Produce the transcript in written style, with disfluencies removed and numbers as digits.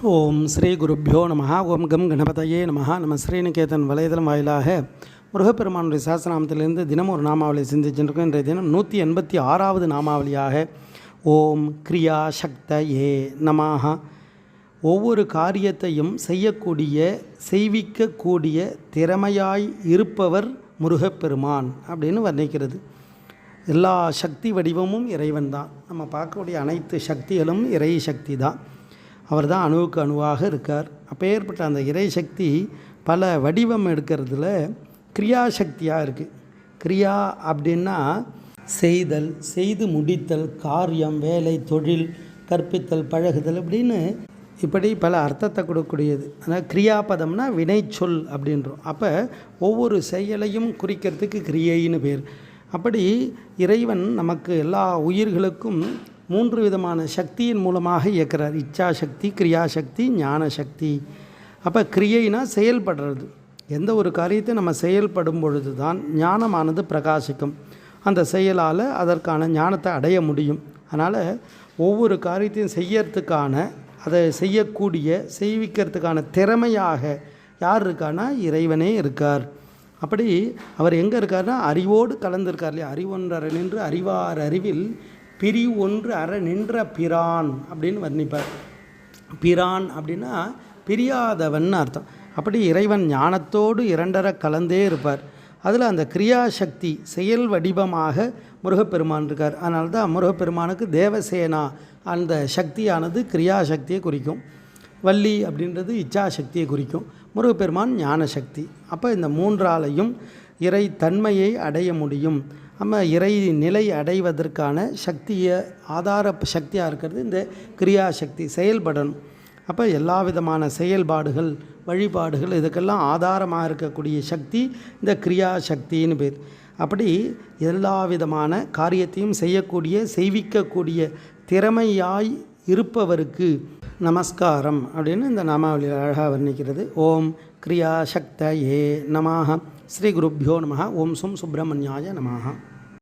ஓம் ஸ்ரீ குருப்பியோ நம. ஓம் கம் கணபதையே நம. நம்ம ஸ்ரீநிகேதன் வலைதளம் வாயிலாக முருகப்பெருமானுடைய சாஸ்திரநாமத்திலிருந்து தினம் ஒரு நாமாவளி சிந்திச்சுருக்கோம். இன்றைய தினம் 186வது நாமாவளியாக ஓம் கிரியா சக்தயே நமஹ. ஒவ்வொரு காரியத்தையும் செய்விக்கக்கூடிய திறமையாய் இருப்பவர் முருகப்பெருமான் அப்படின்னு வர்ணிக்கிறது. எல்லா சக்தி வடிவமும் இறைவன் தான். நம்ம பார்க்கக்கூடிய அனைத்து சக்திகளும் இறை சக்தி தான். அவர் தான் அணுவுக்கு அணுவாக இருக்கார். அப்பேற்பட்ட அந்த இறை சக்தி பல வடிவம் எடுக்கிறதுல கிரியாசக்தியாக இருக்குது. கிரியா அப்படின்னா செய்தல், செய்து முடித்தல், காரியம், வேலை, தொழில், கற்பித்தல், பழகுதல் அப்படின்னு இப்படி பல அர்த்தத்தை கொடுக்கக்கூடியது. ஆனால் கிரியாபதம்னா வினைச்சொல் அப்படின்றோம். அப்போ ஒவ்வொரு செயலையும் குறிக்கிறதுக்கு கிரியைன்னு பேர். அப்படி இறைவன் நமக்கு எல்லா உயிர்களுக்கும் 3 விதமான சக்தியின் மூலமாக இயக்கிறார். இச்சாசக்தி, கிரியாசக்தி, ஞானசக்தி. அப்போ கிரியைனா செயல்படுறது. எந்த ஒரு காரியத்தை நம்ம செயல்படும் பொழுது தான் ஞானமானது பிரகாசிக்கும். அந்த செயலால் அதற்கான ஞானத்தை அடைய முடியும். அதனால் ஒவ்வொரு காரியத்தையும் செய்யறதுக்கான, அதை செய்விக்கிறதுக்கான திறமையாக யார் இருக்கார்னா இறைவனே இருக்கார். அப்படி அவர் எங்கே இருக்கார்னா அறிவோடு கலந்துருக்கார் இல்லையா. அறிவொன்றற நின்று அறிவார் அறிவில் பிரிவொன்று அற நின்ற பிரான் அப்படின்னு வர்ணிப்பார். பிரான் அப்படின்னா பிரியாதவன் அர்த்தம். அப்படி இறைவன் ஞானத்தோடு இரண்டர கலந்தே இருப்பார். அதில் அந்த கிரியாசக்தி செயல் வடிவமாக முருகப்பெருமான் இருக்கார். அதனால தான் முருகப்பெருமானுக்கு தேவசேனா அந்த சக்தியானது கிரியாசக்தியை குறிக்கும். வள்ளி அப்படின்றது இச்சாசக்தியை குறிக்கும். முருகப்பெருமான் ஞானசக்தி. அப்போ இந்த 3ஆலையும் இறை தன்மையை அடைய முடியும். நம்ம இறை நிலை அடைவதற்கான சக்தியை ஆதார சக்தியாக இருக்கிறது இந்த கிரியாசக்தி. செயல்படணும். அப்போ எல்லா விதமான செயல்பாடுகள், வழிபாடுகள் இதுக்கெல்லாம் ஆதாரமாக இருக்கக்கூடிய சக்தி இந்த கிரியாசக்தின்னு பேர். அப்படி எல்லா விதமான காரியத்தையும் செய்விக்கக்கூடிய திறமையாய் இருப்பவருக்கு நமஸ்காரம் அப்படின்னு இந்த நாமாவளி அழகாக வர்ணிக்கிறது. ஓம் கிரியா சக்தயே நமஹ. ஸ்ரீ குருப்பியோ நமஹ. ஓம் சும் சுப்பிரமணியாய நமஹ.